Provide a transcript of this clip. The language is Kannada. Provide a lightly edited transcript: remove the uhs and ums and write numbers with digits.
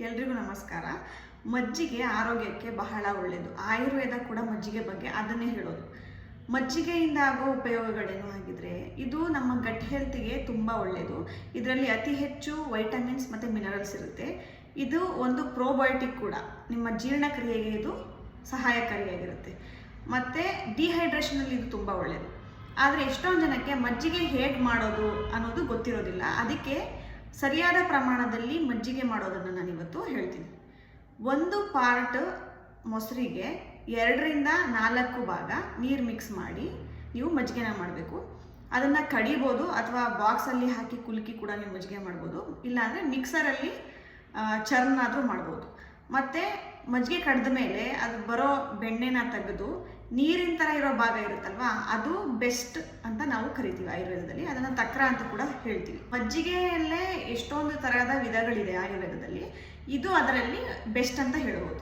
ಎಲ್ರಿಗೂ ನಮಸ್ಕಾರ. ಮಜ್ಜಿಗೆ ಆರೋಗ್ಯಕ್ಕೆ ಬಹಳ ಒಳ್ಳೆಯದು. ಆಯುರ್ವೇದ ಕೂಡ ಮಜ್ಜಿಗೆ ಬಗ್ಗೆ ಅದನ್ನೇ ಹೇಳೋದು. ಮಜ್ಜಿಗೆಯಿಂದ ಆಗೋ ಉಪಯೋಗಗಳೇನು ಆಗಿದ್ರೆ ಇದು ನಮ್ಮ ಗಟ್ ಹೆಲ್ತ್ಗೆ ತುಂಬ ಒಳ್ಳೆಯದು. ಇದರಲ್ಲಿ ಅತಿ ಹೆಚ್ಚು ವೈಟಮಿನ್ಸ್ ಮತ್ತು ಮಿನರಲ್ಸ್ ಇರುತ್ತೆ. ಇದು ಒಂದು ಪ್ರೋಬಯೋಟಿಕ್ ಕೂಡ, ನಿಮ್ಮ ಜೀರ್ಣಕ್ರಿಯೆಗೆ ಇದು ಸಹಾಯಕಾರಿಯಾಗಿರುತ್ತೆ. ಮತ್ತು ಡಿಹೈಡ್ರೇಷನಲ್ಲಿ ಇದು ತುಂಬ ಒಳ್ಳೆಯದು. ಆದರೆ ಎಷ್ಟೊಂದು ಜನಕ್ಕೆ ಮಜ್ಜಿಗೆ ಹೇಗೆ ಮಾಡೋದು ಅನ್ನೋದು ಗೊತ್ತಿರೋದಿಲ್ಲ. ಅದಕ್ಕೆ ಸರಿಯಾದ ಪ್ರಮಾಣದಲ್ಲಿ ಮಜ್ಜಿಗೆ ಮಾಡೋದನ್ನು ನಾನಿವತ್ತು ಹೇಳ್ತೀನಿ. 1 ಪಾರ್ಟ್ ಮೊಸರಿಗೆ 2ರಿಂದ 4 ಭಾಗ ನೀರು ಮಿಕ್ಸ್ ಮಾಡಿ ನೀವು ಮಜ್ಜಿಗೆನ ಮಾಡಬೇಕು. ಅದನ್ನು ಕಡಿಬೋದು ಅಥವಾ ಬಾಕ್ಸಲ್ಲಿ ಹಾಕಿ ಕುಲುಕಿ ಕೂಡ ನೀವು ಮಜ್ಜಿಗೆ ಮಾಡ್ಬೋದು. ಇಲ್ಲಾಂದರೆ ಮಿಕ್ಸರಲ್ಲಿ ಚರ್ನಾದರೂ ಮಾಡ್ಬೋದು. ಮತ್ತು ಮಜ್ಜಿಗೆ ಕಡ್ದ ಮೇಲೆ ಅದು ಬರೋ ಬೆಣ್ಣೆನ ತೆಗೆದು ನೀರಿನ ಥರ ಇರೋ ಭಾಗ ಇರುತ್ತಲ್ವಾ, ಅದು ಬೆಸ್ಟ್ ಅಂತ ನಾವು ಕರಿತೀವಿ ಆಯುರ್ವೇದದಲ್ಲಿ. ಅದನ್ನು ತಕ್ರ ಅಂತ ಕೂಡ ಹೇಳ್ತೀವಿ. ಮಜ್ಜಿಗೆಯಲ್ಲೇ ಎಷ್ಟೊಂದು ಥರದ ವಿಧಗಳಿದೆ ಆಯುರ್ವೇದದಲ್ಲಿ, ಇದು ಅದರಲ್ಲಿ ಬೆಸ್ಟ್ ಅಂತ ಹೇಳ್ಬೋದು.